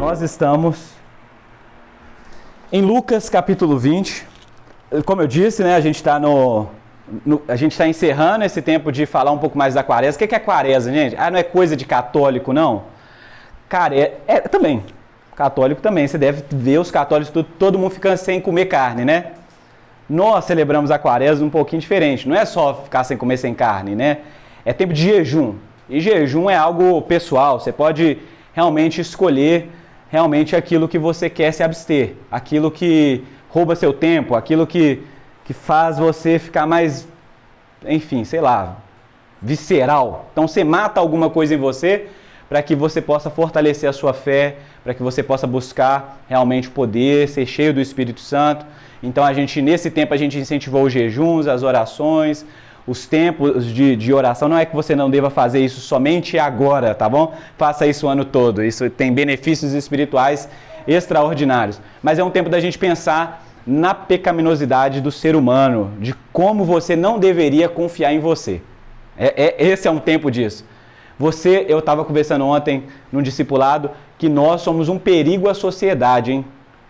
Nós estamos em Lucas capítulo 20. Como eu disse, né, a gente está encerrando esse tempo de falar um pouco mais da quaresma. O que é quaresma, gente? Não é coisa de católico, não? Cara, também. Católico também. Você deve ver os católicos, todo mundo ficando sem comer carne, né? Nós celebramos a quaresma um pouquinho diferente. Não é só ficar sem comer sem carne, né? É tempo de jejum. E jejum é algo pessoal. Você pode realmente escolher realmente aquilo que você quer se abster. Aquilo que rouba seu tempo, aquilo que faz você ficar mais, enfim, sei lá, visceral. Então você mata alguma coisa em você para que você possa fortalecer a sua fé, para que você possa buscar realmente o poder, ser cheio do Espírito Santo. Então nesse tempo a gente incentivou os jejuns, as orações, os tempos de oração. Não é que você não deva fazer isso somente agora, tá bom? Faça isso o ano todo. Isso tem benefícios espirituais extraordinários. Mas é um tempo da gente pensar na pecaminosidade do ser humano, de como você não deveria confiar em você. Esse é um tempo disso. Eu estava conversando ontem num discipulado que nós somos um perigo à sociedade, hein?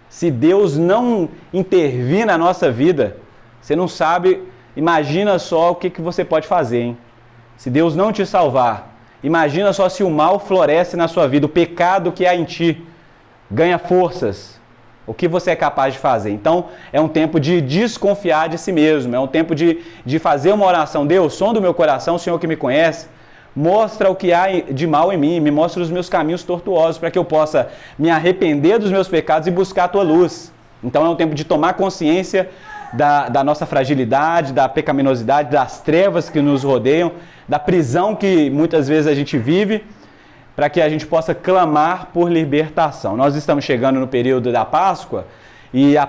Se Deus não intervir na nossa vida, você não sabe, imagina só o que você pode fazer, hein? Se Deus não te salvar, imagina só se o mal floresce na sua vida, o pecado que há em ti ganha forças. O que você é capaz de fazer? Então, é um tempo de desconfiar de si mesmo, é um tempo de fazer uma oração. Deus, som do meu coração, o Senhor que me conhece, mostra o que há de mal em mim, me mostra os meus caminhos tortuosos, para que eu possa me arrepender dos meus pecados e buscar a tua luz. Então, é um tempo de tomar consciência da nossa fragilidade, da pecaminosidade, das trevas que nos rodeiam, da prisão que muitas vezes a gente vive, para que a gente possa clamar por libertação. Nós estamos chegando no período da Páscoa, e a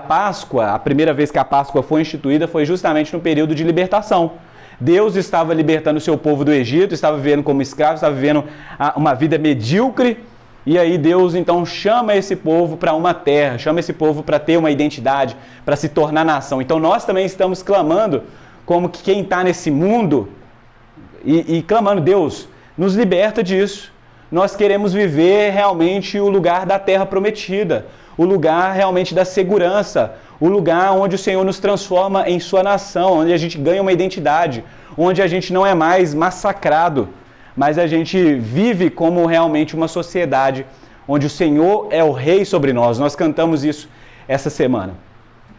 primeira vez que a Páscoa foi instituída foi justamente no período de libertação. Deus estava libertando o seu povo do Egito, estava vivendo como escravo, estava vivendo uma vida medíocre, e aí Deus então chama esse povo para uma terra, chama esse povo para ter uma identidade, para se tornar nação. Então nós também estamos clamando como que quem está nesse mundo, e clamando, Deus, nos liberta disso. Nós queremos viver realmente o lugar da terra prometida, o lugar realmente da segurança, o lugar onde o Senhor nos transforma em sua nação, onde a gente ganha uma identidade, onde a gente não é mais massacrado, mas a gente vive como realmente uma sociedade onde o Senhor é o rei sobre nós. Nós cantamos isso essa semana,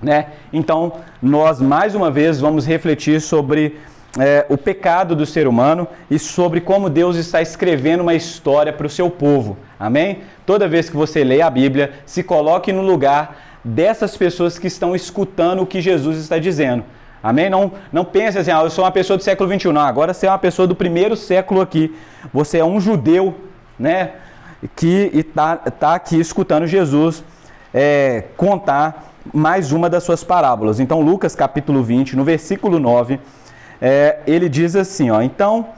né? Então, nós mais uma vez vamos refletir sobre o pecado do ser humano e sobre como Deus está escrevendo uma história para o seu povo. Amém? Toda vez que você lê a Bíblia, se coloque no lugar dessas pessoas que estão escutando o que Jesus está dizendo. Amém? Não pense assim, eu sou uma pessoa do século XXI. Não, agora você é uma pessoa do primeiro século aqui. Você é um judeu, né, que está aqui escutando Jesus contar mais uma das suas parábolas. Então, Lucas capítulo 20, no versículo 9, ele diz assim, então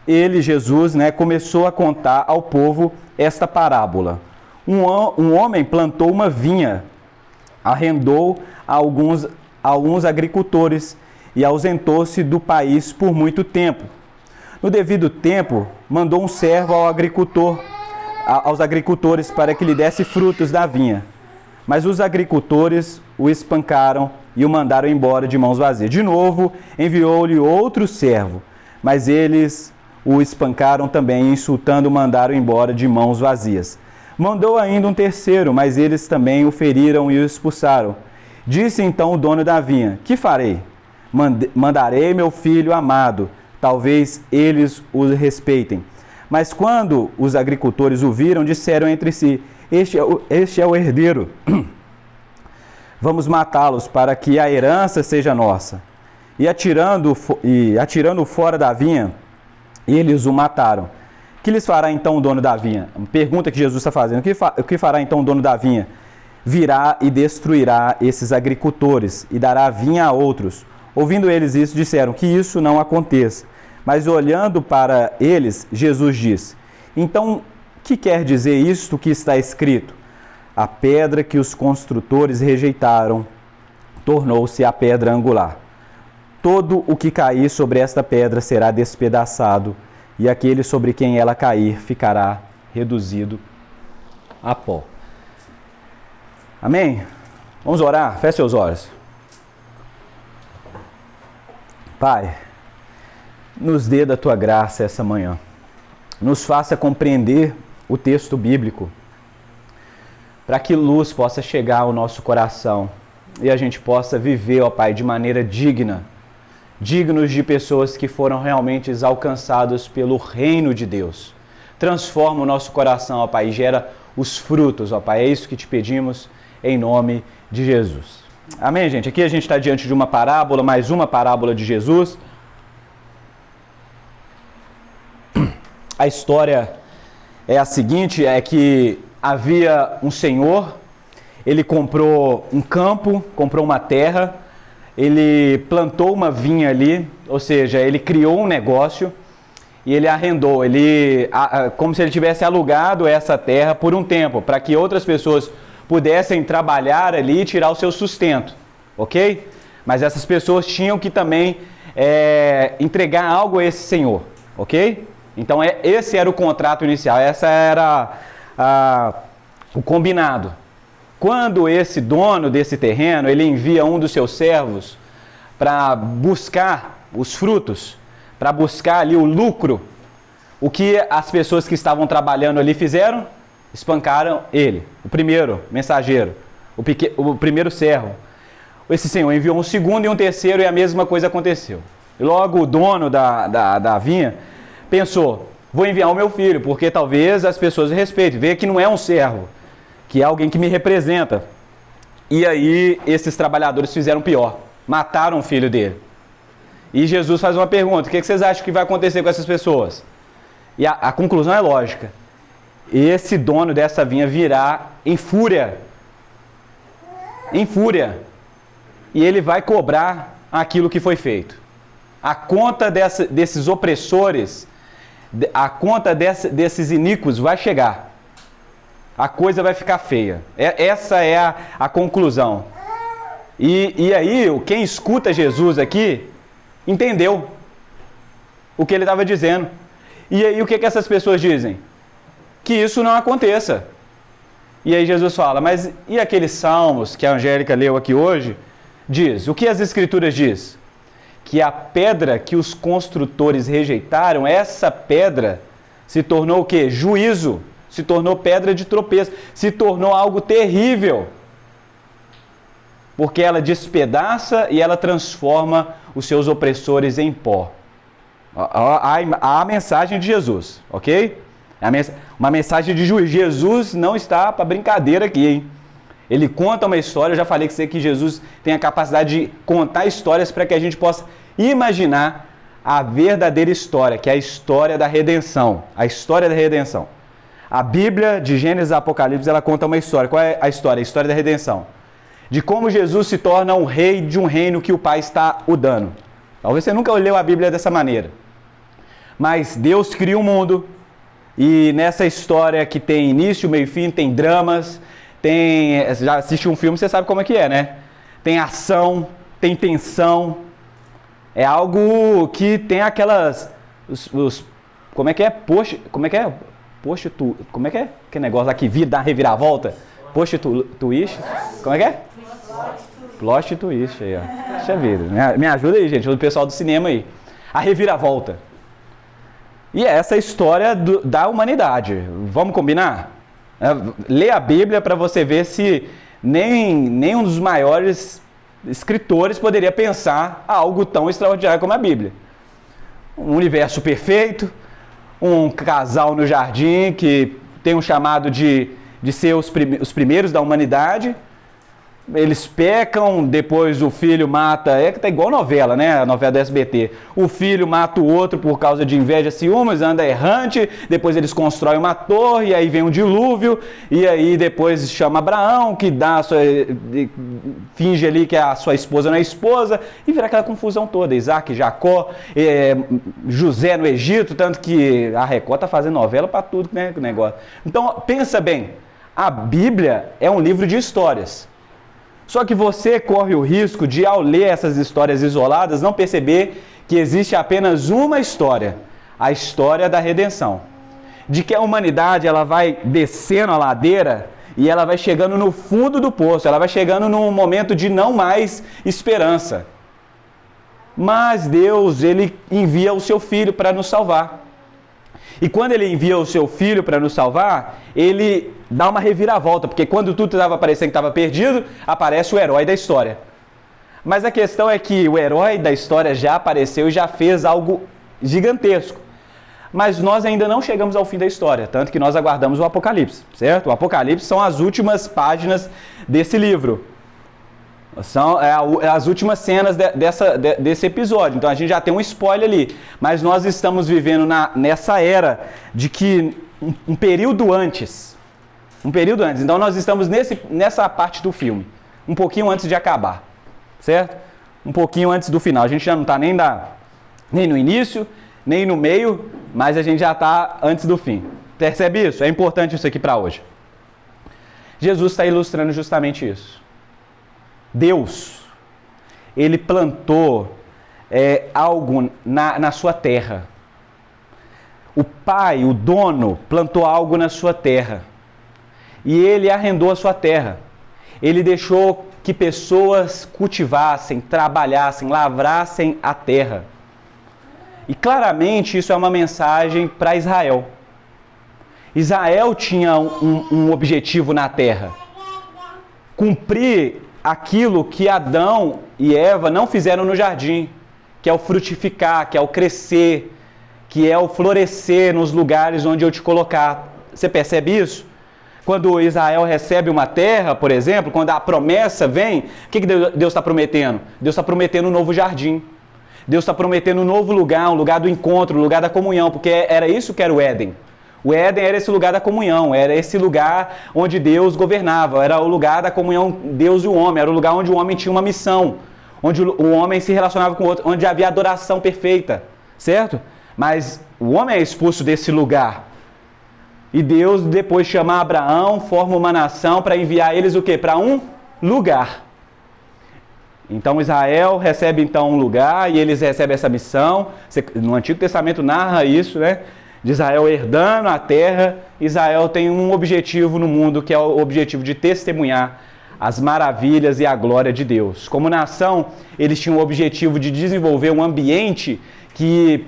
Jesus, né, começou a contar ao povo esta parábola. Um homem plantou uma vinha, arrendou a alguns agricultores e ausentou-se do país por muito tempo. No devido tempo, mandou um servo aos agricultores para que lhe desse frutos da vinha. Mas os agricultores o espancaram e o mandaram embora de mãos vazias. De novo, enviou-lhe outro servo, mas eles o espancaram também, insultando, o mandaram embora de mãos vazias. Mandou ainda um terceiro, mas eles também o feriram e o expulsaram. Disse então o dono da vinha, que farei? Mandarei meu filho amado, talvez eles o respeitem. Mas quando os agricultores o viram, disseram entre si, este é o herdeiro. Vamos matá-los para que a herança seja nossa. E atirando-o fora da vinha, eles o mataram. Que lhes fará então o dono da vinha? Pergunta que Jesus está fazendo. O que fará então o dono da vinha? Virá e destruirá esses agricultores e dará a vinha a outros. Ouvindo eles isso, disseram que isso não aconteça. Mas olhando para eles, Jesus disse, então, que quer dizer isto que está escrito? A pedra que os construtores rejeitaram tornou-se a pedra angular. Todo o que cair sobre esta pedra será despedaçado, e aquele sobre quem ela cair ficará reduzido a pó. Amém? Vamos orar? Feche seus olhos. Pai, nos dê da tua graça essa manhã. Nos faça compreender o texto bíblico, para que luz possa chegar ao nosso coração e a gente possa viver, ó Pai, de maneira digna, dignos de pessoas que foram realmente alcançados pelo reino de Deus. Transforma o nosso coração, ó Pai, e gera os frutos, ó Pai. É isso que te pedimos em nome de Jesus. Amém, gente? Aqui a gente está diante de uma parábola, mais uma parábola de Jesus. A história é a seguinte, é que havia um senhor, ele comprou um campo, comprou uma terra, ele plantou uma vinha ali, ou seja, ele criou um negócio e ele arrendou, como se ele tivesse alugado essa terra por um tempo, para que outras pessoas pudessem trabalhar ali e tirar o seu sustento, ok? Mas essas pessoas tinham que também entregar algo a esse senhor, ok? Então esse era o contrato inicial, essa era o combinado. Quando esse dono desse terreno, ele envia um dos seus servos para buscar os frutos, para buscar ali o lucro, o que as pessoas que estavam trabalhando ali fizeram? Espancaram ele, o primeiro mensageiro, o primeiro servo. Esse senhor enviou um segundo e um terceiro e a mesma coisa aconteceu. E logo o dono da vinha pensou, vou enviar o meu filho, porque talvez as pessoas respeitem, veja que não é um servo, que é alguém que me representa. E aí esses trabalhadores fizeram pior, mataram o filho dele. E Jesus faz uma pergunta, o que vocês acham que vai acontecer com essas pessoas? E a conclusão é lógica. Esse dono dessa vinha virá em fúria. Em fúria. E ele vai cobrar aquilo que foi feito. A conta desses opressores, a conta desses iníquos vai chegar. A coisa vai ficar feia. Essa é a conclusão. E aí, quem escuta Jesus aqui, entendeu o que ele estava dizendo. E aí, o que essas pessoas dizem? Que isso não aconteça. E aí Jesus fala, mas e aqueles salmos que a Angélica leu aqui hoje? Diz, o que as escrituras diz? Que a pedra que os construtores rejeitaram, essa pedra se tornou o quê? Juízo, se tornou pedra de tropeço, se tornou algo terrível. Porque ela despedaça e ela transforma os seus opressores em pó. A mensagem de Jesus, ok? Uma mensagem de juízo. Jesus não está para brincadeira aqui, hein? Ele conta uma história, eu já falei que Jesus tem a capacidade de contar histórias para que a gente possa imaginar a verdadeira história, que é a história da redenção. A história da redenção. A Bíblia, de Gênesis a Apocalipse, ela conta uma história. Qual é a história? A história da redenção. De como Jesus se torna um rei de um reino que o Pai está o dando. Talvez você nunca leu a Bíblia dessa maneira. Mas Deus cria o mundo, e nessa história que tem início, meio e fim, tem dramas, já assiste um filme, você sabe como é que é, né? Tem ação, tem tensão, é algo que tem aquelas, como é que é? Que negócio lá que dá reviravolta? Twist, como é que é? Plot twist aí, ó. Deixa eu ver, me ajuda aí, gente, o pessoal do cinema aí. A reviravolta. E essa é a história da humanidade. Vamos combinar? Lê a Bíblia para você ver se nem um dos maiores escritores poderia pensar algo tão extraordinário como a Bíblia. Um universo perfeito, um casal no jardim que tem um chamado de ser os primeiros da humanidade. Eles pecam, depois o filho mata, tá igual novela, né? A novela do SBT. O filho mata o outro por causa de inveja, ciúmes, anda errante, depois eles constroem uma torre, e aí vem um dilúvio, e aí depois chama Abraão, que finge ali que a sua esposa não é esposa, e vira aquela confusão toda. Isaac, Jacó, José no Egito, tanto que a Record tá fazendo novela para tudo, né? Negócio. Então, pensa bem, a Bíblia é um livro de histórias. Só que você corre o risco de, ao ler essas histórias isoladas, não perceber que existe apenas uma história, a história da redenção. De que a humanidade ela vai descendo a ladeira e ela vai chegando no fundo do poço, ela vai chegando num momento de não mais esperança. Mas Deus, Ele envia o seu Filho para nos salvar. E quando Ele envia o seu Filho para nos salvar, Ele dá uma reviravolta, porque quando tudo estava parecendo que estava perdido, aparece o herói da história. Mas a questão é que o herói da história já apareceu e já fez algo gigantesco. Mas nós ainda não chegamos ao fim da história, tanto que nós aguardamos o Apocalipse, certo? O Apocalipse são as últimas páginas desse livro. São as últimas cenas desse episódio. Então a gente já tem um spoiler ali. Mas nós estamos vivendo nessa era de que um período antes. Então nós estamos nessa parte do filme. Um pouquinho antes de acabar. Certo? Um pouquinho antes do final. A gente já não está nem no início, nem no meio, mas a gente já está antes do fim. Percebe isso? É importante isso aqui para hoje. Jesus está ilustrando justamente isso. Deus, Ele plantou algo na sua terra. O Pai, o dono, plantou algo na sua terra. E Ele arrendou a sua terra. Ele deixou que pessoas cultivassem, trabalhassem, lavrassem a terra. E claramente isso é uma mensagem para Israel. Israel tinha um objetivo na terra. Cumprir aquilo que Adão e Eva não fizeram no jardim, que é o frutificar, que é o crescer, que é o florescer nos lugares onde eu te colocar. Você percebe isso? Quando Israel recebe uma terra, por exemplo, quando a promessa vem, o que Deus está prometendo? Deus está prometendo um novo jardim. Deus está prometendo um novo lugar, um lugar do encontro, um lugar da comunhão, porque era isso que era o Éden. O Éden era esse lugar da comunhão, era esse lugar onde Deus governava, era o lugar da comunhão Deus e o homem, era o lugar onde o homem tinha uma missão, onde o homem se relacionava com o outro, onde havia adoração perfeita, certo? Mas o homem é expulso desse lugar. E Deus depois chama Abraão, forma uma nação para enviar eles o quê? Para um lugar. Então Israel recebe então um lugar e eles recebem essa missão. No Antigo Testamento narra isso, né? De Israel herdando a terra. Israel tem um objetivo no mundo, que é o objetivo de testemunhar as maravilhas e a glória de Deus. Como nação, eles tinham o objetivo de desenvolver um ambiente que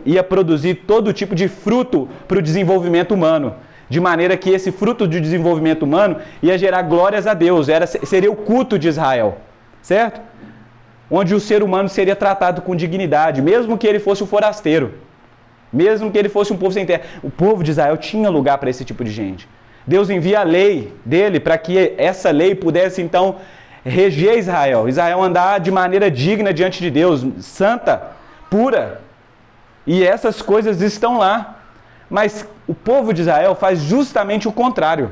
ia produzir todo tipo de fruto para o desenvolvimento humano, de maneira que esse fruto de desenvolvimento humano ia gerar glórias a Deus, seria o culto de Israel, certo? Onde o ser humano seria tratado com dignidade, mesmo que ele fosse um forasteiro, mesmo que ele fosse um povo sem terra. O povo de Israel tinha lugar para esse tipo de gente. Deus envia a lei dele para que essa lei pudesse então reger Israel, Israel andar de maneira digna diante de Deus, santa, pura. E essas coisas estão lá. Mas o povo de Israel faz justamente o contrário.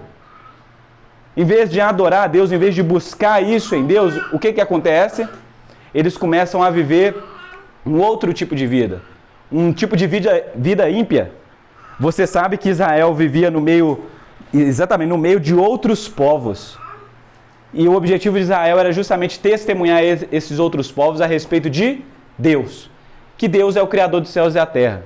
Em vez de adorar a Deus, em vez de buscar isso em Deus, o que acontece? Eles começam a viver um outro tipo de vida. Um tipo de vida ímpia. Você sabe que Israel vivia exatamente no meio de outros povos. E o objetivo de Israel era justamente testemunhar esses outros povos a respeito de Deus. Que Deus é o Criador dos céus e da terra.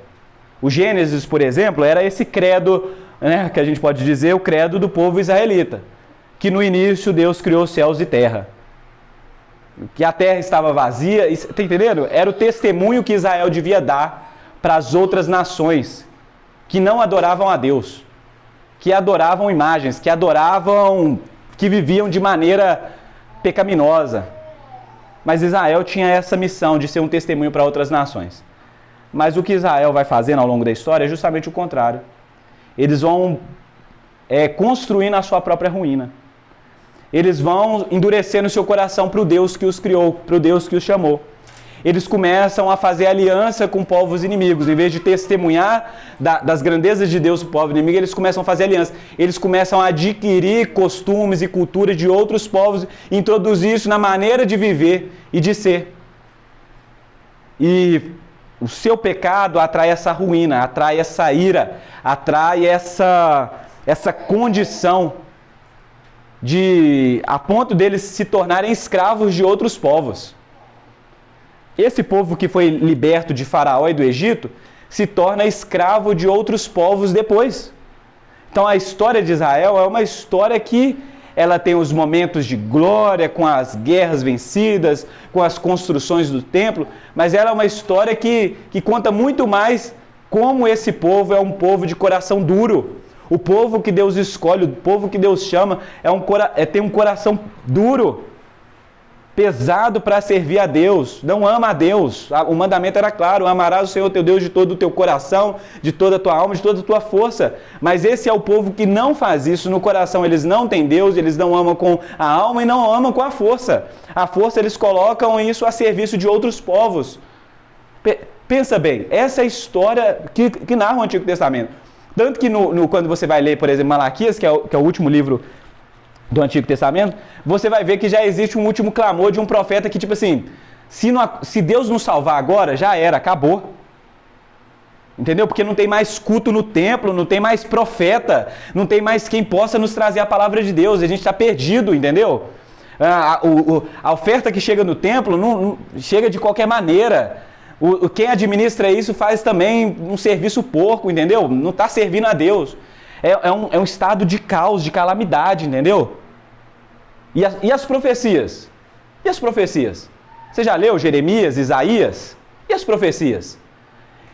O Gênesis, por exemplo, era esse credo, né, que a gente pode dizer, o credo do povo israelita. Que no início Deus criou céus e terra. Que a terra estava vazia, está entendendo? Era o testemunho que Israel devia dar para as outras nações que não adoravam a Deus, que adoravam imagens, que viviam de maneira pecaminosa. Mas Israel tinha essa missão de ser um testemunho para outras nações. Mas o que Israel vai fazendo ao longo da história é justamente o contrário. Eles vão construindo a sua própria ruína. Eles vão endurecendo o seu coração para o Deus que os criou, para o Deus que os chamou. Eles começam a fazer aliança com povos inimigos. Em vez de testemunhar das grandezas de Deus para o povo inimigo, eles começam a fazer aliança. Eles começam a adquirir costumes e cultura de outros povos e introduzir isso na maneira de viver e de ser. E o seu pecado atrai essa ruína, atrai essa ira, atrai essa condição a ponto deles se tornarem escravos de outros povos. Esse povo que foi liberto de Faraó e do Egito se torna escravo de outros povos depois. Então a história de Israel é uma história que ela tem os momentos de glória, com as guerras vencidas, com as construções do templo, mas ela é uma história que conta muito mais como esse povo é um povo de coração duro. O povo que Deus escolhe, o povo que Deus chama, tem um coração duro, pesado para servir a Deus, não ama a Deus. O mandamento era claro: amarás o Senhor teu Deus de todo o teu coração, de toda a tua alma, de toda a tua força. Mas esse é o povo que não faz isso no coração. Eles não têm Deus, eles não amam com a alma e não amam com a força. A força eles colocam isso a serviço de outros povos. Pensa bem, essa é a história que narra o Antigo Testamento. Tanto que quando você vai ler, por exemplo, Malaquias, que é o último livro do Antigo Testamento, você vai ver que já existe um último clamor de um profeta que, tipo assim, se Deus nos salvar agora, já era, acabou. Entendeu? Porque não tem mais culto no templo, não tem mais profeta, não tem mais quem possa nos trazer a palavra de Deus, a gente está perdido, entendeu? A oferta que chega no templo não chega de qualquer maneira. Quem administra isso faz também um serviço porco, entendeu? Não está servindo a Deus. É um estado de caos, de calamidade, entendeu? E as profecias? E as profecias? Você já leu Jeremias, Isaías? E as profecias?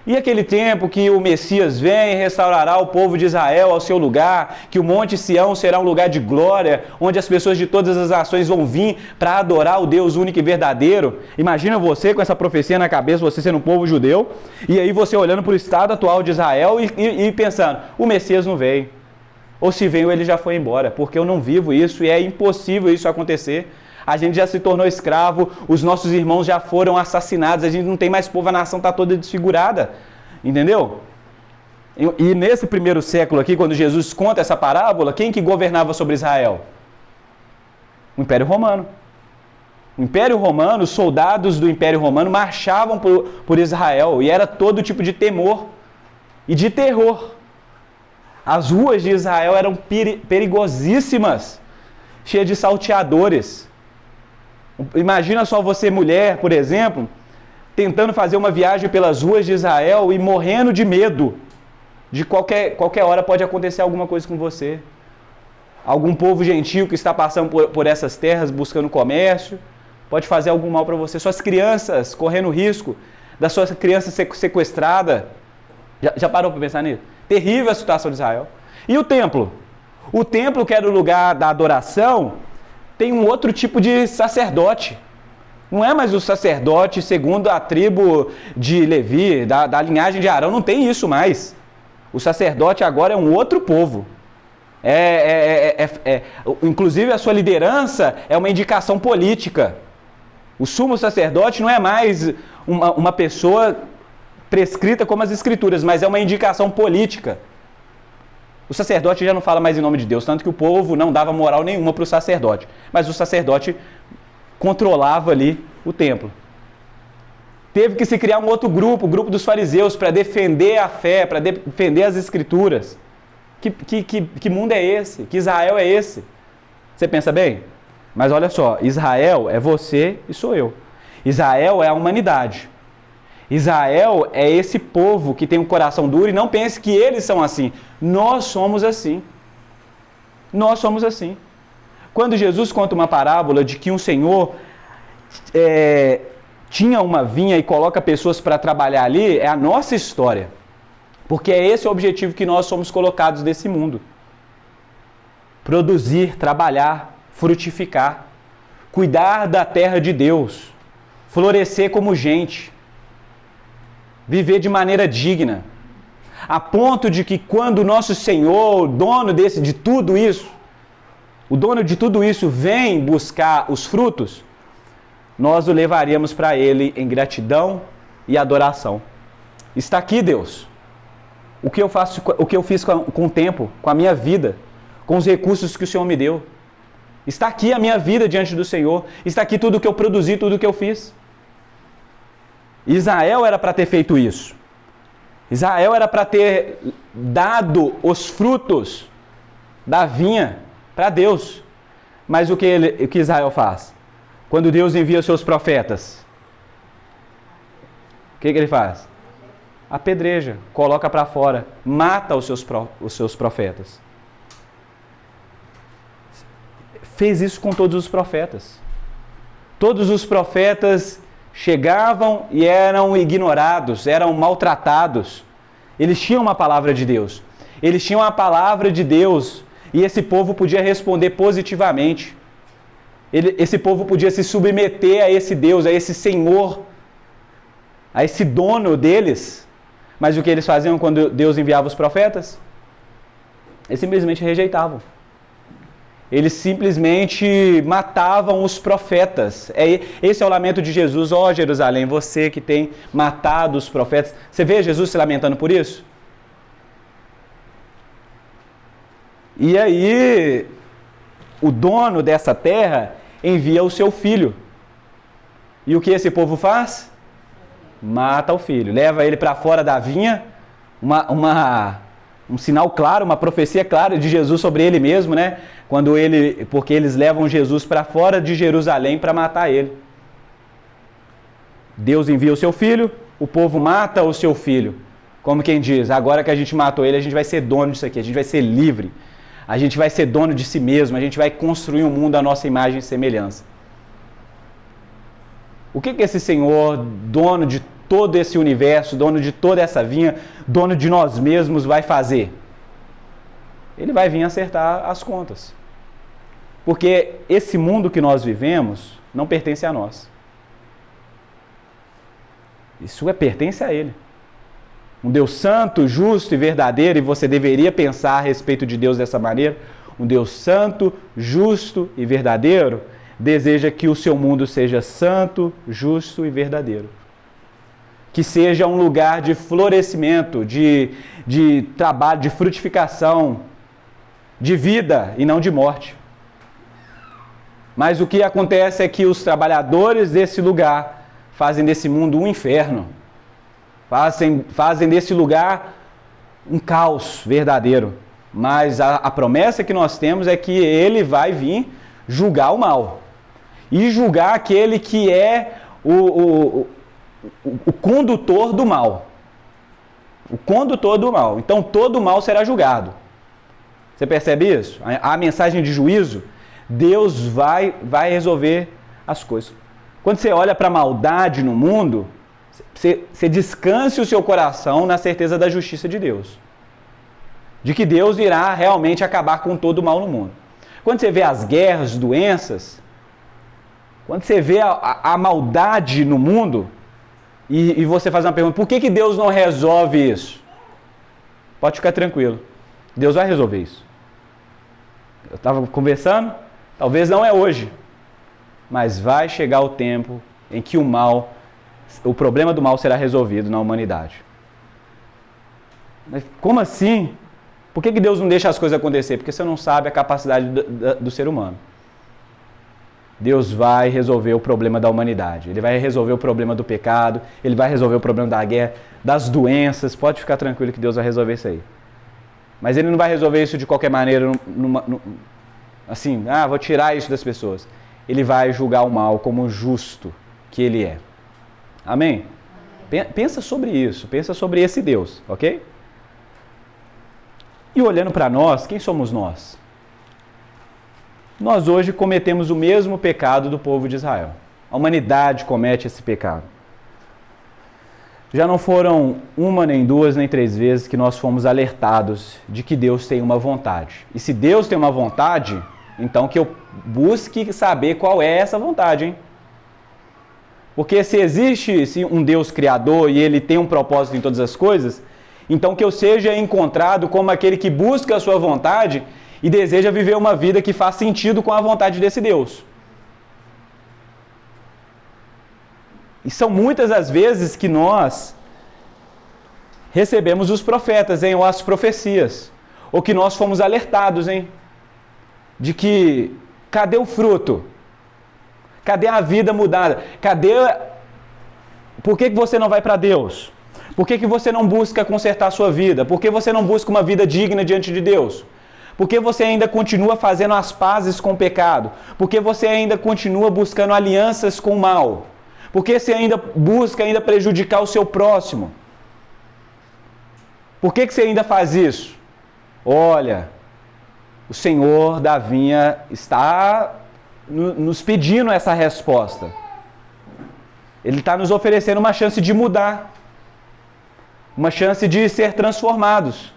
E aquele tempo que o Messias vem e restaurará o povo de Israel ao seu lugar, que o Monte Sião será um lugar de glória, onde as pessoas de todas as nações vão vir para adorar o Deus único e verdadeiro. Imagina você com essa profecia na cabeça, você sendo um povo judeu, e aí você olhando para o estado atual de Israel e pensando: o Messias não veio. Ou se veio, ele já foi embora, porque eu não vivo isso e é impossível isso acontecer. A gente já se tornou escravo, os nossos irmãos já foram assassinados, a gente não tem mais povo, a nação está toda desfigurada, entendeu? E nesse primeiro século aqui, quando Jesus conta essa parábola, quem que governava sobre Israel? O Império Romano. O Império Romano, os soldados do Império Romano marchavam por Israel e era todo tipo de temor e de terror. As ruas de Israel eram perigosíssimas, cheias de salteadores. Imagina só você, mulher, por exemplo, tentando fazer uma viagem pelas ruas de Israel e morrendo de medo. De qualquer hora pode acontecer alguma coisa com você. Algum povo gentil que está passando por essas terras buscando comércio, pode fazer algum mal para você. Suas crianças correndo risco da sua criança ser sequestrada. Já parou para pensar nisso? Terrível a situação de Israel. E o templo? O templo, que era o lugar da adoração, tem um outro tipo de sacerdote. Não é mais o sacerdote segundo a tribo de Levi, da linhagem de Arão, não tem isso mais. O sacerdote agora é um outro povo. Inclusive a sua liderança é uma indicação política. O sumo sacerdote não é mais uma pessoa prescrita como as escrituras, mas é uma indicação política. O sacerdote já não fala mais em nome de Deus, tanto que o povo não dava moral nenhuma para o sacerdote. Mas o sacerdote controlava ali o templo. Teve que se criar um outro grupo, o grupo dos fariseus, para defender a fé, para defender as escrituras. Que mundo é esse? Que Israel é esse? Você pensa bem? Mas olha só, Israel é você e sou eu. Israel é a humanidade. Israel é esse povo que tem um coração duro e não pense que eles são assim. Nós somos assim. Nós somos assim. Quando Jesus conta uma parábola de que um senhor tinha uma vinha e coloca pessoas para trabalhar ali, é a nossa história. Porque é esse o objetivo que nós somos colocados nesse mundo. Produzir, trabalhar, frutificar, cuidar da terra de Deus, florescer como gente, viver de maneira digna, a ponto de que quando o nosso Senhor, o dono de tudo isso, o dono de tudo isso vem buscar os frutos, nós o levaríamos para Ele em gratidão e adoração. Está aqui, Deus. O que eu fiz com o tempo, com a minha vida, com os recursos que o Senhor me deu. Está aqui a minha vida diante do Senhor. Está aqui tudo o que eu produzi, tudo o que eu fiz. Israel era para ter feito isso. Israel era para ter dado os frutos da vinha para Deus. Mas o que Israel faz? Quando Deus envia os seus profetas, o que ele faz? Apedreja, coloca para fora, mata os seus profetas. fez isso com todos os profetas. Todos os profetas chegavam e eram ignorados, eram maltratados. Eles tinham uma palavra de Deus. Eles tinham a palavra de Deus e esse povo podia responder positivamente. Esse povo podia se submeter a esse Deus, a esse Senhor, a esse dono deles. Mas o que eles faziam quando Deus enviava os profetas? Eles simplesmente rejeitavam. Eles simplesmente matavam os profetas. Esse é o lamento de Jesus. Ó Jerusalém, você que tem matado os profetas. Você vê Jesus se lamentando por isso? E aí, o dono dessa terra envia o seu filho. E o que esse povo faz? Mata o filho. Leva ele para fora da vinha. Um sinal claro, uma profecia clara de Jesus sobre ele mesmo, né? Porque eles levam Jesus para fora de Jerusalém para matar ele. Deus envia o seu filho, o povo mata o seu filho. Como quem diz, agora que a gente matou ele, a gente vai ser dono disso aqui, a gente vai ser livre. A gente vai ser dono de si mesmo, a gente vai construir um mundo à nossa imagem e semelhança. O que esse Senhor, dono de todo esse universo, dono de toda essa vinha, dono de nós mesmos, vai fazer? Ele vai vir acertar as contas. Porque esse mundo que nós vivemos não pertence a nós. Isso pertence a Ele. Um Deus santo, justo e verdadeiro, e você deveria pensar a respeito de Deus dessa maneira. Um Deus santo, justo e verdadeiro deseja que o seu mundo seja santo, justo e verdadeiro. Que seja um lugar de florescimento, de trabalho, de frutificação, de vida e não de morte. Mas o que acontece é que os trabalhadores desse lugar fazem desse mundo um inferno. Fazem desse lugar um caos verdadeiro. Mas a promessa que nós temos é que Ele vai vir julgar o mal. E julgar aquele que é o condutor do mal. O condutor do mal. Então todo o mal será julgado. Você percebe isso? A mensagem de juízo, Deus vai resolver as coisas. Quando você olha para a maldade no mundo, você descanse o seu coração na certeza da justiça de Deus. De que Deus irá realmente acabar com todo o mal no mundo. Quando você vê as guerras, doenças, quando você vê a maldade no mundo, e você faz uma pergunta, por que Deus não resolve isso? Pode ficar tranquilo, Deus vai resolver isso. Eu estava conversando, talvez não é hoje, mas vai chegar o tempo em que o problema do mal será resolvido na humanidade. Mas como assim? Por que Deus não deixa as coisas acontecer? Porque você não sabe a capacidade do ser humano. Deus vai resolver o problema da humanidade. Ele vai resolver o problema do pecado, Ele vai resolver o problema da guerra, das doenças. Pode ficar tranquilo que Deus vai resolver isso aí. Mas Ele não vai resolver isso de qualquer maneira, assim, vou tirar isso das pessoas. Ele vai julgar o mal como justo que Ele é. Amém? Pensa sobre isso, pensa sobre esse Deus, ok? E olhando para nós, quem somos nós? Nós hoje cometemos o mesmo pecado do povo de Israel. A humanidade comete esse pecado. Já não foram uma, nem duas, nem três vezes que nós fomos alertados de que Deus tem uma vontade. E se Deus tem uma vontade, então que eu busque saber qual é essa vontade, hein? Porque se existe um Deus criador e Ele tem um propósito em todas as coisas, então que eu seja encontrado como aquele que busca a sua vontade e deseja viver uma vida que faz sentido com a vontade desse Deus. E são muitas as vezes que nós recebemos os profetas, ou as profecias, ou que nós fomos alertados, de que cadê o fruto? Cadê a vida mudada? Por que você não vai para Deus? Por que você não busca consertar a sua vida? Por que você não busca uma vida digna diante de Deus? Por que você ainda continua fazendo as pazes com o pecado? Por que você ainda continua buscando alianças com o mal? Por que você ainda busca prejudicar o seu próximo? Por que você ainda faz isso? Olha, O Senhor da vinha está nos pedindo essa resposta. Ele está nos oferecendo uma chance de mudar, uma chance de ser transformados.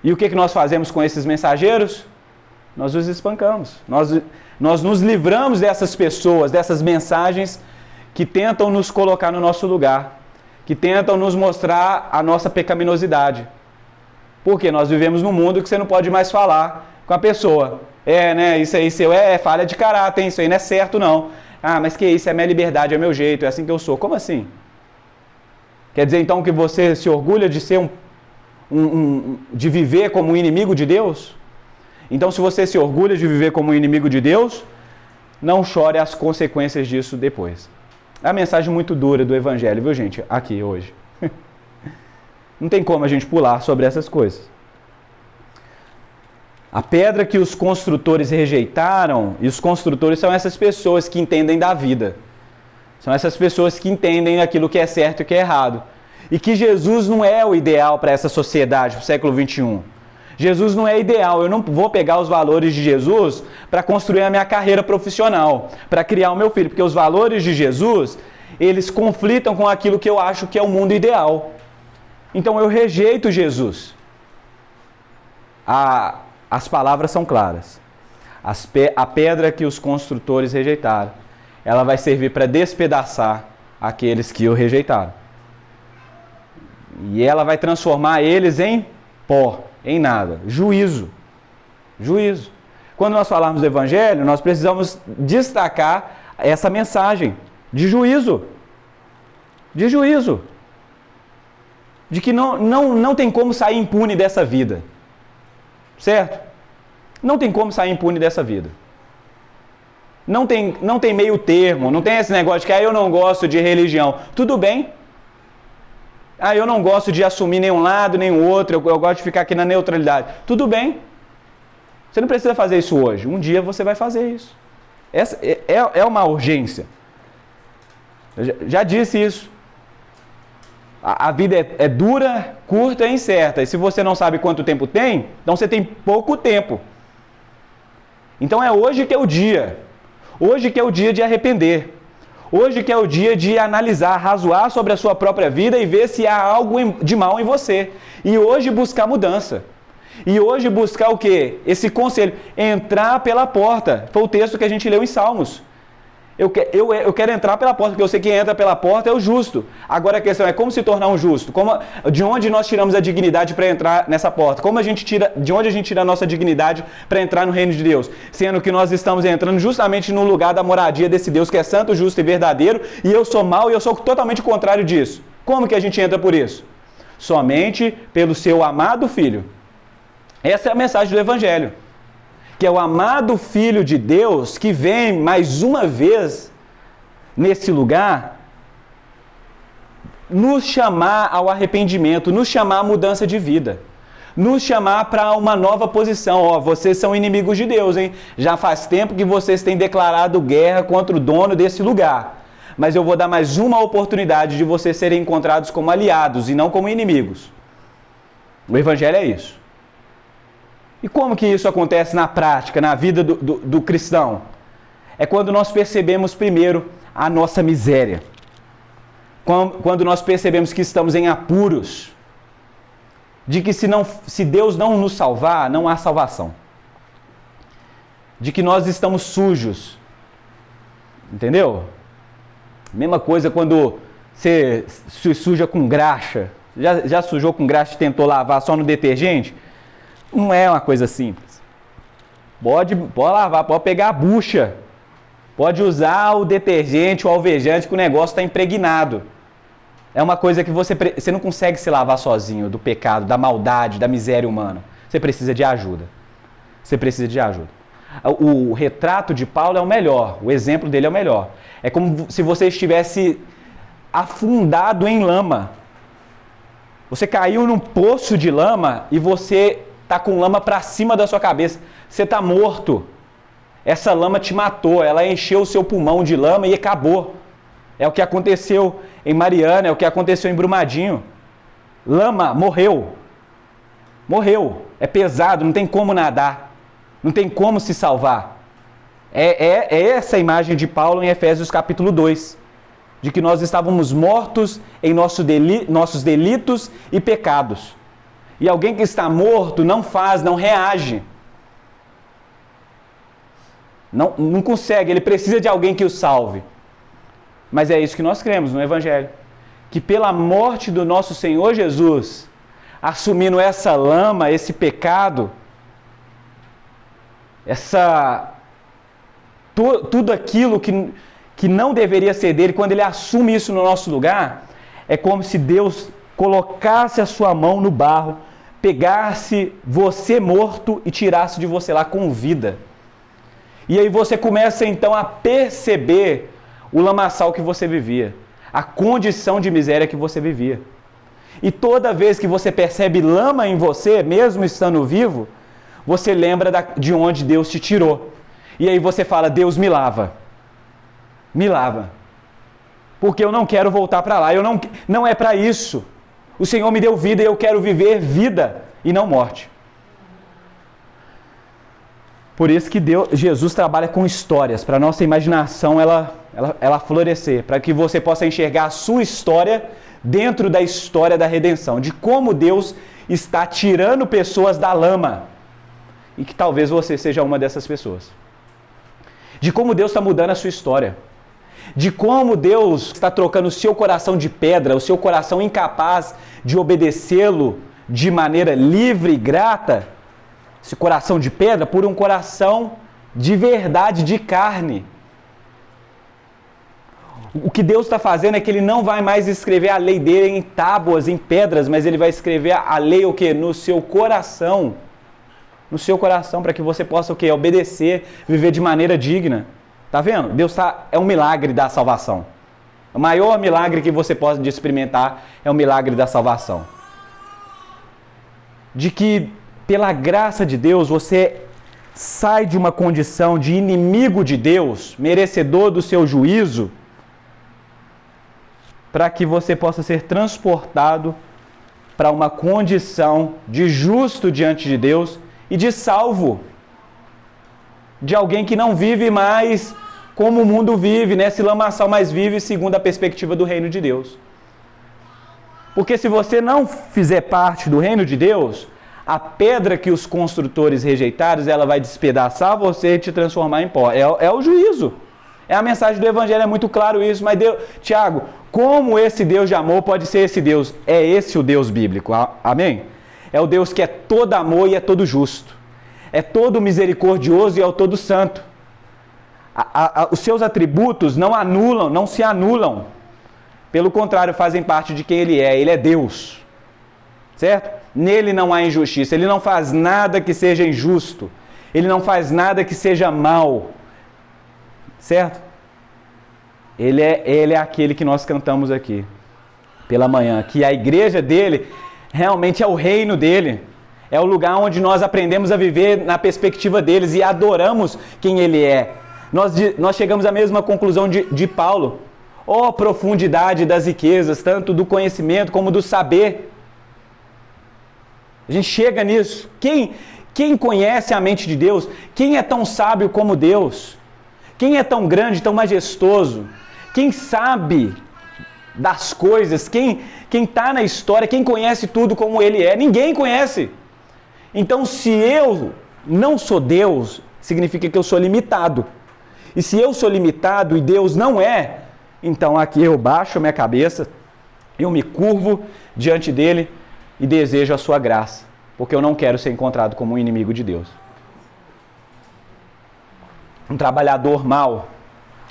E o que nós fazemos com esses mensageiros? Nós os espancamos. Nós nos livramos dessas pessoas, dessas mensagens que tentam nos colocar no nosso lugar, que tentam nos mostrar a nossa pecaminosidade. Porque nós vivemos num mundo que você não pode mais falar com a pessoa. Isso aí seu é falha de caráter, hein? Isso aí não é certo não. Ah, mas que isso, é minha liberdade, é meu jeito, é assim que eu sou. Como assim? Quer dizer então que você se orgulha de ser de viver como um inimigo de Deus? Então, se você se orgulha de viver como um inimigo de Deus, não chore as consequências disso depois. É uma mensagem muito dura do Evangelho, viu, gente? Aqui hoje. Não tem como a gente pular sobre essas coisas. A pedra que os construtores rejeitaram, e os construtores são essas pessoas que entendem da vida. São essas pessoas que entendem aquilo que é certo e que é errado. E que Jesus não é o ideal para essa sociedade, para o século XXI. Jesus não é ideal. Eu não vou pegar os valores de Jesus para construir a minha carreira profissional, para criar o meu filho. Porque os valores de Jesus, eles conflitam com aquilo que eu acho que é o mundo ideal. Então eu rejeito Jesus. As palavras são claras. A pedra que os construtores rejeitaram, ela vai servir para despedaçar aqueles que o rejeitaram. E ela vai transformar eles em pó, em nada. Juízo. Juízo. Quando nós falarmos do Evangelho, nós precisamos destacar essa mensagem de juízo. De juízo. De que não tem como sair impune dessa vida. Certo? Não tem como sair impune dessa vida. Não tem meio termo, não tem esse negócio de que eu não gosto de religião. Tudo bem. Eu não gosto de assumir nenhum lado, nem o outro, eu gosto de ficar aqui na neutralidade. Tudo bem. Você não precisa fazer isso hoje. Um dia você vai fazer isso. Essa é uma urgência. Eu já disse isso. A vida é dura, curta e incerta. E se você não sabe quanto tempo tem, então você tem pouco tempo. Então é hoje que é o dia. Hoje que é o dia de arrepender. Hoje que é o dia de analisar, razoar sobre a sua própria vida e ver se há algo de mal em você. E hoje buscar mudança. E hoje buscar o quê? Esse conselho. Entrar pela porta. Foi o texto que a gente leu em Salmos. Eu quero entrar pela porta, porque eu sei que entra pela porta é o justo. Agora a questão é como se tornar um justo? De onde nós tiramos a dignidade para entrar nessa porta? De onde a gente tira a nossa dignidade para entrar no reino de Deus? Sendo que nós estamos entrando justamente no lugar da moradia desse Deus que é santo, justo e verdadeiro, e eu sou mau e eu sou totalmente contrário disso. Como que a gente entra por isso? Somente pelo seu amado Filho. Essa é a mensagem do Evangelho. Que é o amado Filho de Deus que vem mais uma vez nesse lugar nos chamar ao arrependimento, nos chamar à mudança de vida, nos chamar para uma nova posição. Vocês são inimigos de Deus, hein? Já faz tempo que vocês têm declarado guerra contra o dono desse lugar, mas eu vou dar mais uma oportunidade de vocês serem encontrados como aliados e não como inimigos. O Evangelho é isso. E como que isso acontece na prática, na vida do cristão? É quando nós percebemos primeiro a nossa miséria. Quando nós percebemos que estamos em apuros. De que se Deus não nos salvar, não há salvação. De que nós estamos sujos. Entendeu? Mesma coisa quando você se suja com graxa. Já sujou com graxa e tentou lavar só no detergente? Não é uma coisa simples. Pode lavar, pode pegar a bucha. Pode usar o detergente, o alvejante, que o negócio está impregnado. É uma coisa que você não consegue se lavar sozinho do pecado, da maldade, da miséria humana. Você precisa de ajuda. Você precisa de ajuda. O retrato de Paulo é o melhor. O exemplo dele é o melhor. É como se você estivesse afundado em lama. Você caiu num poço de lama e você está com lama para cima da sua cabeça. Você está morto. Essa lama te matou. Ela encheu o seu pulmão de lama e acabou. É o que aconteceu em Mariana, é o que aconteceu em Brumadinho. Lama, morreu. Morreu. É pesado, não tem como nadar. Não tem como se salvar. É essa a imagem de Paulo em Efésios capítulo 2. De que nós estávamos mortos em nossos delitos e pecados. E alguém que está morto não reage. Não consegue, ele precisa de alguém que o salve. Mas é isso que nós cremos no Evangelho. Que pela morte do nosso Senhor Jesus, assumindo essa lama, esse pecado, tudo aquilo que não deveria ser dele, quando ele assume isso no nosso lugar, é como se Deus colocasse a sua mão no barro, pegasse você morto e tirasse de você lá com vida. E aí você começa então a perceber o lamaçal que você vivia, a condição de miséria que você vivia. E toda vez que você percebe lama em você, mesmo estando vivo, você lembra de onde Deus te tirou. E aí você fala, Deus me lava. Me lava. Porque eu não quero voltar para lá. Não é para isso. O Senhor me deu vida e eu quero viver vida e não morte. Por isso que Jesus trabalha com histórias, para a nossa imaginação ela florescer, para que você possa enxergar a sua história dentro da história da redenção, de como Deus está tirando pessoas da lama, e que talvez você seja uma dessas pessoas. De como Deus está mudando a sua história, de como Deus está trocando o seu coração de pedra, o seu coração incapaz de obedecê-lo de maneira livre e grata, esse coração de pedra, por um coração de verdade, de carne. O que Deus está fazendo é que Ele não vai mais escrever a lei dele em tábuas, em pedras, mas Ele vai escrever a lei o quê? No seu coração. No seu coração, para que você possa o quê? Obedecer, viver de maneira digna. Tá vendo? É um milagre da salvação. O maior milagre que você pode experimentar é o milagre da salvação. De que, pela graça de Deus, você sai de uma condição de inimigo de Deus, merecedor do seu juízo, para que você possa ser transportado para uma condição de justo diante de Deus e de salvo. De alguém que não vive mais como o mundo vive, nesse lamaçal, mas vive segundo a perspectiva do reino de Deus. Porque se você não fizer parte do reino de Deus, a pedra que os construtores rejeitaram, ela vai despedaçar você e te transformar em pó. É o juízo. É a mensagem do Evangelho, é muito claro isso. Mas Tiago, como esse Deus de amor pode ser esse Deus? É esse o Deus bíblico, amém? É o Deus que é todo amor e é todo justo. É todo misericordioso e é o todo santo. Os seus atributos não se anulam. Pelo contrário, fazem parte de quem Ele é. Ele é Deus. Certo? Nele não há injustiça. Ele não faz nada que seja injusto. Ele não faz nada que seja mal. Certo? Ele é aquele que nós cantamos aqui pela manhã. Que a igreja dele realmente é o reino dele. É o lugar onde nós aprendemos a viver na perspectiva deles e adoramos quem ele é. Nós chegamos à mesma conclusão de Paulo. Ó profundidade das riquezas, tanto do conhecimento como do saber. A gente chega nisso. Quem conhece a mente de Deus? Quem é tão sábio como Deus? Quem é tão grande, tão majestoso? Quem sabe das coisas? Quem está na história? Quem conhece tudo como Ele é? Ninguém conhece. Então, se eu não sou Deus, significa que eu sou limitado. E se eu sou limitado e Deus não é, então aqui eu baixo a minha cabeça, eu me curvo diante dele e desejo a sua graça, porque eu não quero ser encontrado como um inimigo de Deus. Um trabalhador mau,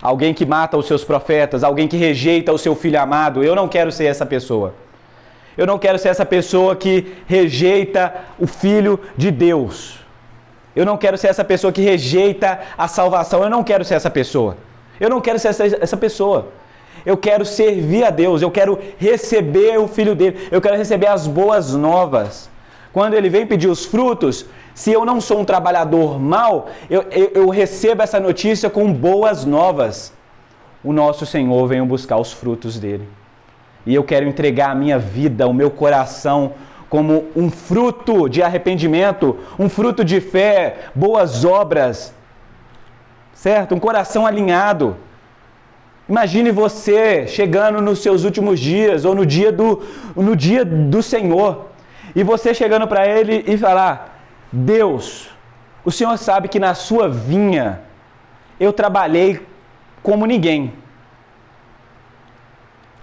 alguém que mata os seus profetas, alguém que rejeita o seu filho amado, eu não quero ser essa pessoa. Eu não quero ser essa pessoa que rejeita o Filho de Deus. Eu não quero ser essa pessoa que rejeita a salvação. Eu não quero ser essa pessoa. Eu não quero ser essa pessoa. Eu quero servir a Deus. Eu quero receber o Filho dele. Eu quero receber as boas novas. Quando ele vem pedir os frutos, se eu não sou um trabalhador mau, eu recebo essa notícia com boas novas. O nosso Senhor veio buscar os frutos dele. E eu quero entregar a minha vida, o meu coração, como um fruto de arrependimento, um fruto de fé, boas obras, certo? Um coração alinhado. Imagine você chegando nos seus últimos dias ou no dia do Senhor e você chegando para Ele e falar: Deus, o Senhor sabe que na sua vinha eu trabalhei como ninguém,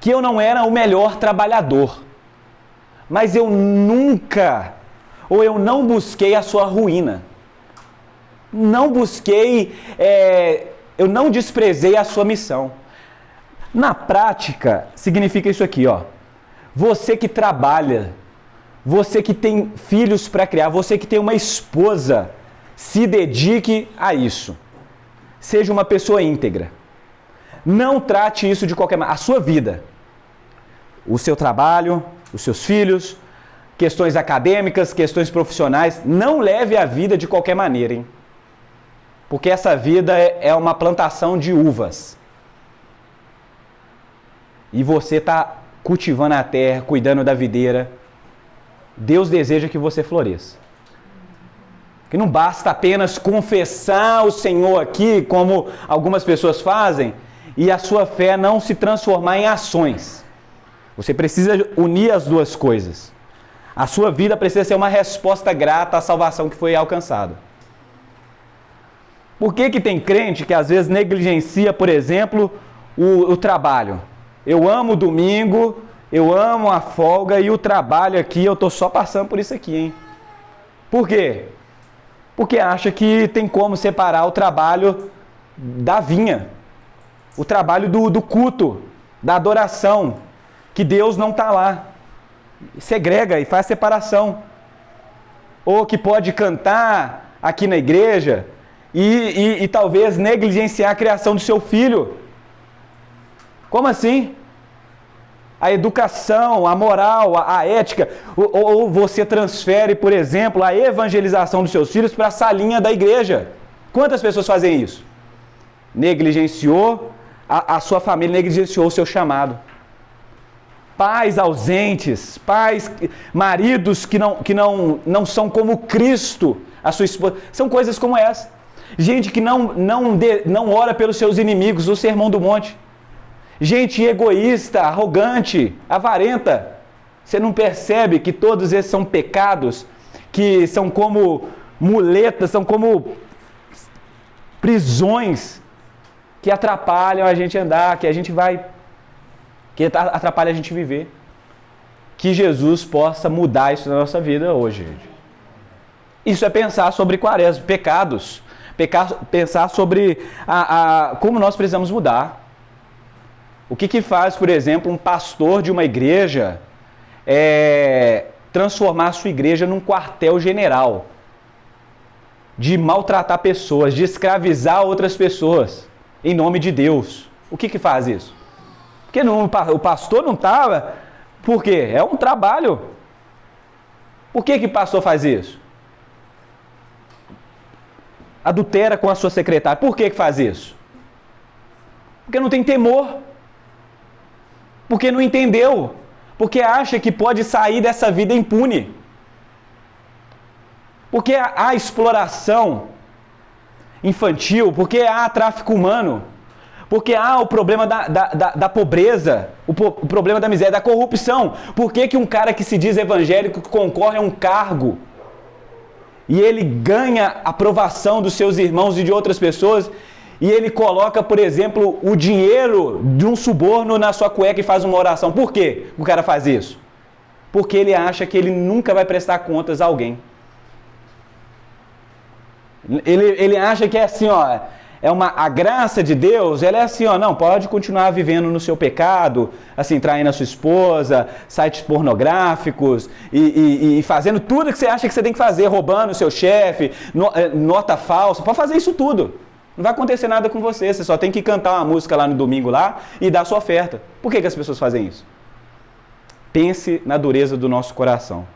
que eu não era o melhor trabalhador, mas eu nunca, ou eu não busquei a sua ruína, não busquei, eu não desprezei a sua missão. Na prática, significa isso aqui, ó. Você que trabalha, você que tem filhos para criar, você que tem uma esposa, se dedique a isso. Seja uma pessoa íntegra. Não trate isso de qualquer maneira. A sua vida, o seu trabalho, os seus filhos, questões acadêmicas, questões profissionais, não leve a vida de qualquer maneira, hein? Porque essa vida é uma plantação de uvas. E você está cultivando a terra, cuidando da videira. Deus deseja que você floresça. Que não basta apenas confessar o Senhor aqui, como algumas pessoas fazem, e a sua fé não se transformar em ações. Você precisa unir as duas coisas. A sua vida precisa ser uma resposta grata à salvação que foi alcançada. Por que tem crente que às vezes negligencia, por exemplo, o trabalho? Eu amo o domingo, eu amo a folga e o trabalho aqui, eu estou só passando por isso aqui, hein? Por quê? Porque acha que tem como separar o trabalho da vinha, o trabalho do culto, da adoração, que Deus não está lá. Segrega e faz separação. Ou que pode cantar aqui na igreja e talvez negligenciar a criação do seu filho. Como assim? A educação, a moral, a ética, ou você transfere, por exemplo, a evangelização dos seus filhos para a salinha da igreja. Quantas pessoas fazem isso? Negligenciou, a sua família negligenciou o seu chamado. Pais ausentes, maridos que não são como Cristo, a sua esposa, são coisas como essa. Gente que não ora pelos seus inimigos, o Sermão do Monte. Gente egoísta, arrogante, avarenta. Você não percebe que todos esses são pecados, que são como muletas, são como prisões que atrapalham a gente andar, que atrapalha a gente viver. Que Jesus possa mudar isso na nossa vida hoje, gente. Isso é pensar sobre quaresma, pecados. Pensar sobre como nós precisamos mudar. O que faz, por exemplo, um pastor de uma igreja transformar a sua igreja num quartel-general, de maltratar pessoas, de escravizar outras pessoas, em nome de Deus? O que faz isso? Porque o pastor não estava... Por quê? É um trabalho. Por que pastor faz isso? Adultera com a sua secretária. Por que faz isso? Porque não tem temor. Porque não entendeu. Porque acha que pode sair dessa vida impune. Porque há exploração infantil, porque há tráfico humano, porque há o problema da pobreza, o problema da miséria, da corrupção. Por que um cara que se diz evangélico concorre a um cargo e ele ganha aprovação dos seus irmãos e de outras pessoas, e ele coloca, por exemplo, o dinheiro de um suborno na sua cueca e faz uma oração? Por que o cara faz isso? Porque ele acha que ele nunca vai prestar contas a alguém. Ele acha que é assim, ó, a graça de Deus, ela é assim, ó, não, pode continuar vivendo no seu pecado, assim, traindo a sua esposa, sites pornográficos e fazendo tudo que você acha que você tem que fazer, roubando o seu chefe, nota falsa, pode fazer isso tudo. Não vai acontecer nada com você, você só tem que cantar uma música lá no domingo lá e dar sua oferta. Por que as pessoas fazem isso? Pense na dureza do nosso coração.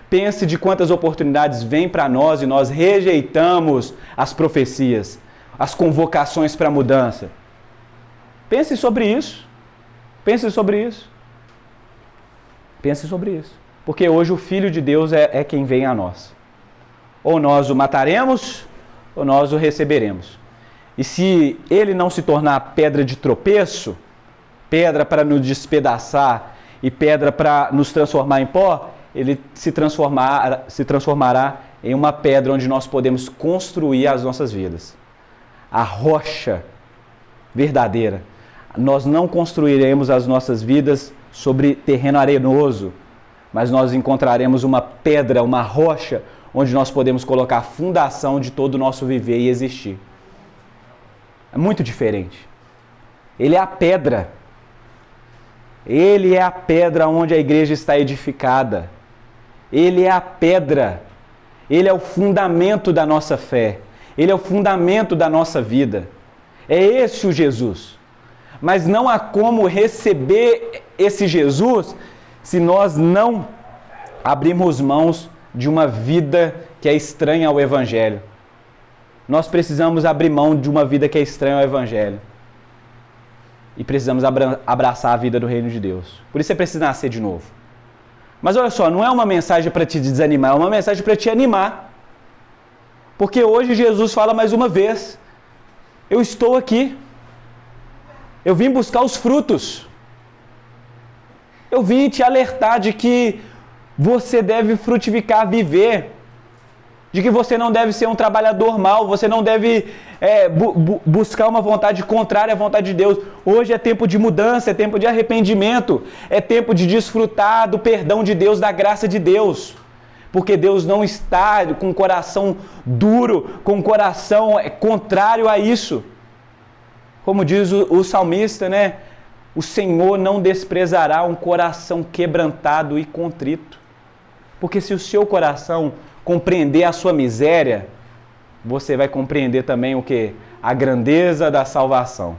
Pense de quantas oportunidades vêm para nós e nós rejeitamos as profecias, as convocações para a mudança. Pense sobre isso. Pense sobre isso. Pense sobre isso. Porque hoje o Filho de Deus é quem vem a nós. Ou nós o mataremos, ou nós o receberemos. E se ele não se tornar pedra de tropeço, pedra para nos despedaçar e pedra para nos transformar em pó, ele se transformará em uma pedra onde nós podemos construir as nossas vidas. A rocha verdadeira. Nós não construiremos as nossas vidas sobre terreno arenoso, mas nós encontraremos uma pedra, uma rocha, onde nós podemos colocar a fundação de todo o nosso viver e existir. É muito diferente. Ele é a pedra. Ele é a pedra onde a igreja está edificada. Ele é a pedra. Ele é o fundamento da nossa fé. Ele é o fundamento da nossa vida. É esse o Jesus. Mas não há como receber esse Jesus se nós não abrirmos mãos de uma vida que é estranha ao Evangelho. Nós precisamos abrir mão de uma vida que é estranha ao Evangelho. E precisamos abraçar a vida do reino de Deus. Por isso você precisa nascer de novo. Mas olha só, não é uma mensagem para te desanimar, é uma mensagem para te animar. Porque hoje Jesus fala mais uma vez: eu estou aqui. Eu vim buscar os frutos. Eu vim te alertar de que você deve frutificar, viver. De que você não deve ser um trabalhador mau, você não deve buscar uma vontade contrária à vontade de Deus. Hoje é tempo de mudança, é tempo de arrependimento, é tempo de desfrutar do perdão de Deus, da graça de Deus. Porque Deus não está com o coração duro, com o coração contrário a isso. Como diz o salmista, né? O Senhor não desprezará um coração quebrantado e contrito. Porque se o seu coração compreender a sua miséria, você vai compreender também o quê? A grandeza da salvação.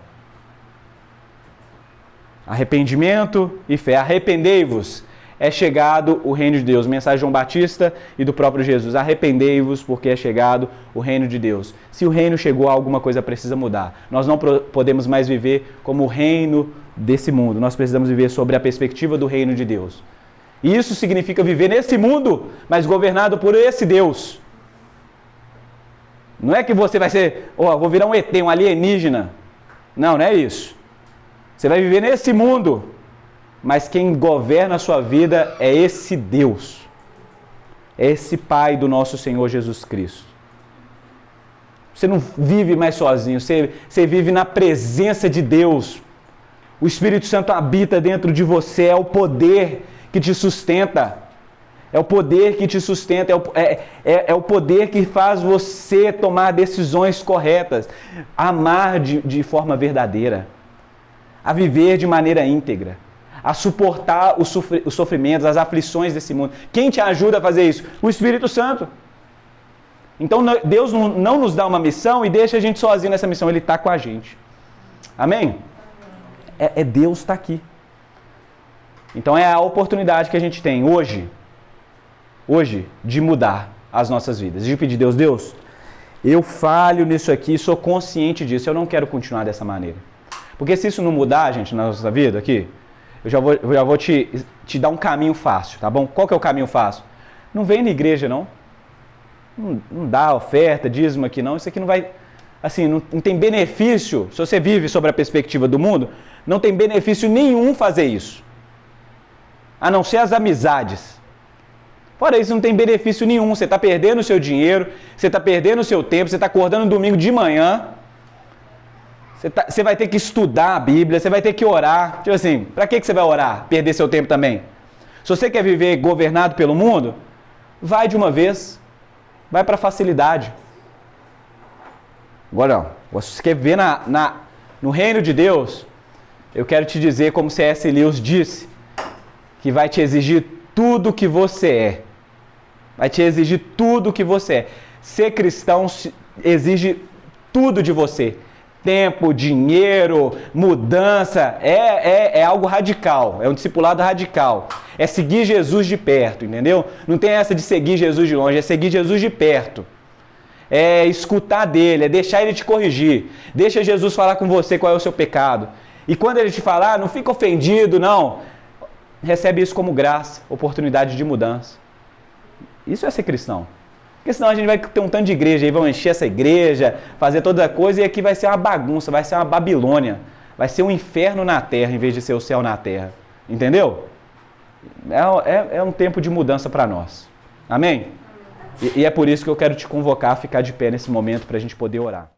Arrependimento e fé. Arrependei-vos, é chegado o reino de Deus. Mensagem de João Batista e do próprio Jesus. Arrependei-vos porque é chegado o reino de Deus. Se o reino chegou, alguma coisa precisa mudar. Nós não podemos mais viver como o reino desse mundo. Nós precisamos viver sobre a perspectiva do reino de Deus. E isso significa viver nesse mundo, mas governado por esse Deus. Não é que você vai ser, vou virar um ET, um alienígena. Não, não é isso. Você vai viver nesse mundo, mas quem governa a sua vida é esse Deus. É esse Pai do nosso Senhor Jesus Cristo. Você não vive mais sozinho, você vive na presença de Deus. O Espírito Santo habita dentro de você, é o poder que te sustenta. É o poder que te sustenta, é o poder que faz você tomar decisões corretas, a amar de forma verdadeira, a viver de maneira íntegra, a suportar os sofrimentos, as aflições desse mundo. Quem te ajuda a fazer isso? O Espírito Santo. Então Deus não nos dá uma missão e deixa a gente sozinho nessa missão, Ele está com a gente. Amém? Deus está aqui. Então é a oportunidade que a gente tem hoje, de mudar as nossas vidas. De pedir, Deus, eu falho nisso aqui, sou consciente disso, eu não quero continuar dessa maneira. Porque se isso não mudar, gente, na nossa vida aqui, eu já vou te dar um caminho fácil, tá bom? Qual que é o caminho fácil? Não vem na igreja, não. Não dá oferta, dízimo aqui, não. Isso aqui não vai... Assim, não tem benefício. Se você vive sobre a perspectiva do mundo, não tem benefício nenhum fazer isso. A não ser as amizades. Fora isso, não tem benefício nenhum. Você está perdendo o seu dinheiro, você está perdendo o seu tempo, você está acordando no domingo de manhã, você vai ter que estudar a Bíblia, você vai ter que orar. Tipo assim, para que você vai orar? Perder seu tempo também? Se você quer viver governado pelo mundo, vai de uma vez. Vai para a facilidade. Agora, não. Se você quer viver no reino de Deus, eu quero te dizer, como C.S. Lewis disse, que vai te exigir tudo que você é. Vai te exigir tudo que você é. Ser cristão exige tudo de você. Tempo, dinheiro, mudança. É algo radical. É um discipulado radical. É seguir Jesus de perto, entendeu? Não tem essa de seguir Jesus de longe. É seguir Jesus de perto. É escutar dele. É deixar ele te corrigir. Deixa Jesus falar com você qual é o seu pecado. E quando ele te falar, não fica ofendido, não. recebe isso como graça, oportunidade de mudança. Isso é ser cristão. Porque senão a gente vai ter um tanto de igreja aí, vão encher essa igreja, fazer toda a coisa, e aqui vai ser uma bagunça, vai ser uma Babilônia. Vai ser um inferno na terra, em vez de ser o céu na terra. Entendeu? É um tempo de mudança para nós. Amém? E é por isso que eu quero te convocar a ficar de pé nesse momento para a gente poder orar.